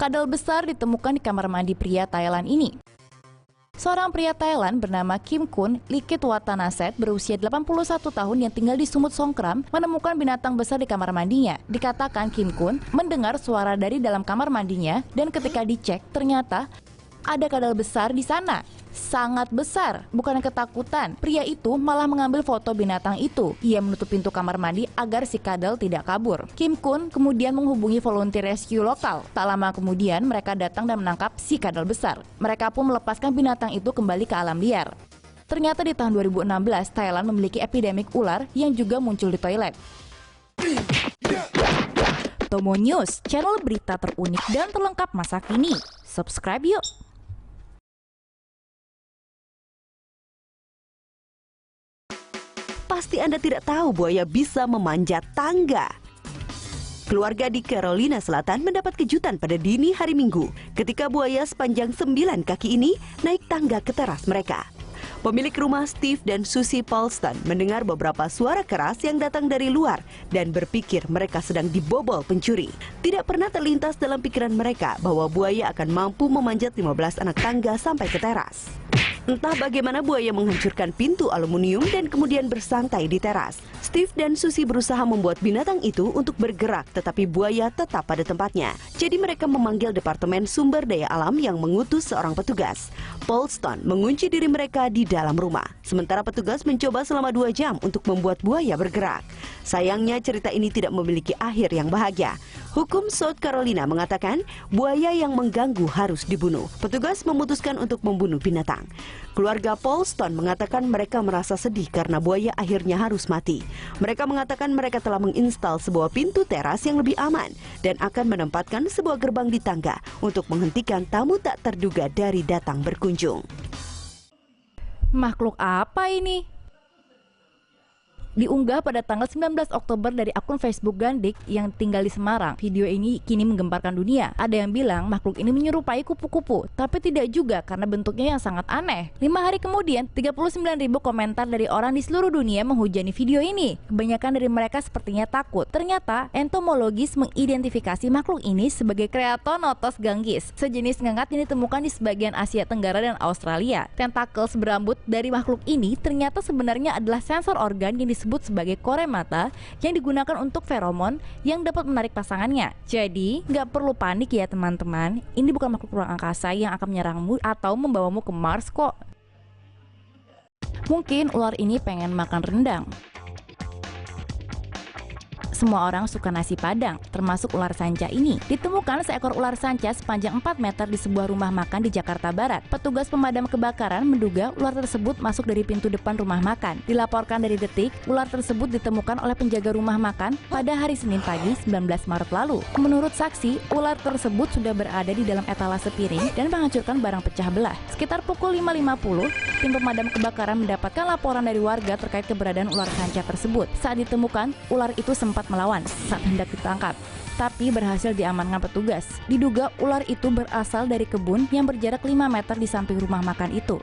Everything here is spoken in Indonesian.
Kadal besar ditemukan di kamar mandi pria Thailand ini. Seorang pria Thailand bernama Kim Kun Likit Watanaset berusia 81 tahun yang tinggal di Sumut Songkram menemukan binatang besar di kamar mandinya. Dikatakan Kim Kun mendengar suara dari dalam kamar mandinya dan ketika dicek ternyata ada kadal besar di sana. Sangat besar, bukan ketakutan. Pria itu malah mengambil foto binatang itu. Ia menutup pintu kamar mandi agar si kadal tidak kabur. Kim Kun kemudian menghubungi volunteer rescue lokal. Tak lama kemudian mereka datang dan menangkap si kadal besar. Mereka pun melepaskan binatang itu kembali ke alam liar. Ternyata di tahun 2016, Thailand memiliki epidemik ular yang juga muncul di toilet. Tomo News, channel berita terunik dan terlengkap masa kini. Subscribe yuk! Pasti Anda tidak tahu buaya bisa memanjat tangga. Keluarga di Carolina Selatan mendapat kejutan pada dini hari Minggu ketika buaya sepanjang 9 kaki ini naik tangga ke teras mereka. Pemilik rumah Steve dan Susie Paulston mendengar beberapa suara keras yang datang dari luar dan berpikir mereka sedang dibobol pencuri. Tidak pernah terlintas dalam pikiran mereka bahwa buaya akan mampu memanjat 15 anak tangga sampai ke teras. Entah bagaimana buaya menghancurkan pintu aluminium dan kemudian bersantai di teras. Steve dan Susie berusaha membuat binatang itu untuk bergerak, tetapi buaya tetap pada tempatnya. Jadi mereka memanggil Departemen Sumber Daya Alam yang mengutus seorang petugas. Paulston mengunci diri mereka di dalam rumah. Sementara petugas mencoba selama 2 jam untuk membuat buaya bergerak. Sayangnya cerita ini tidak memiliki akhir yang bahagia. Hukum South Carolina mengatakan buaya yang mengganggu harus dibunuh. Petugas memutuskan untuk membunuh binatang. Keluarga Paulston mengatakan mereka merasa sedih karena buaya akhirnya harus mati. Mereka mengatakan mereka telah menginstal sebuah pintu teras yang lebih aman dan akan menempatkan sebuah gerbang di tangga untuk menghentikan tamu tak terduga dari datang berkunjung. Makhluk apa ini? Diunggah pada tanggal 19 Oktober dari akun Facebook Gandik yang tinggal di Semarang. Video ini kini menggemparkan dunia. Ada yang bilang makhluk ini menyerupai kupu-kupu, tapi tidak juga karena bentuknya yang sangat aneh. 5 hari kemudian, 39.000 komentar dari orang di seluruh dunia menghujani video ini. Kebanyakan dari mereka sepertinya takut. Ternyata, entomologis mengidentifikasi makhluk ini sebagai Creatonotos ganggis, sejenis ngangkat yang ditemukan di sebagian Asia Tenggara dan Australia. Tentakel berambut dari makhluk ini ternyata sebenarnya adalah sensor organ yang disebut sebagai korem mata yang digunakan untuk feromon yang dapat menarik pasangannya. Jadi, nggak perlu panik ya teman-teman. Ini bukan makhluk ruang angkasa yang akan menyerangmu atau membawamu ke Mars kok. Mungkin ular ini pengen makan rendang. Semua orang suka nasi padang, termasuk ular sanca ini. Ditemukan seekor ular sanca sepanjang 4 meter di sebuah rumah makan di Jakarta Barat. Petugas pemadam kebakaran menduga ular tersebut masuk dari pintu depan rumah makan. Dilaporkan dari Detik, ular tersebut ditemukan oleh penjaga rumah makan pada hari Senin pagi 19 Maret lalu. Menurut saksi, ular tersebut sudah berada di dalam etalase piring dan menghancurkan barang pecah belah. Sekitar pukul 5.50, tim pemadam kebakaran mendapatkan laporan dari warga terkait keberadaan ular sanca tersebut. Saat ditemukan, ular itu sempat melawan saat hendak ditangkap, tapi berhasil diamankan petugas. Diduga ular itu berasal dari kebun yang berjarak 5 meter di samping rumah makan itu.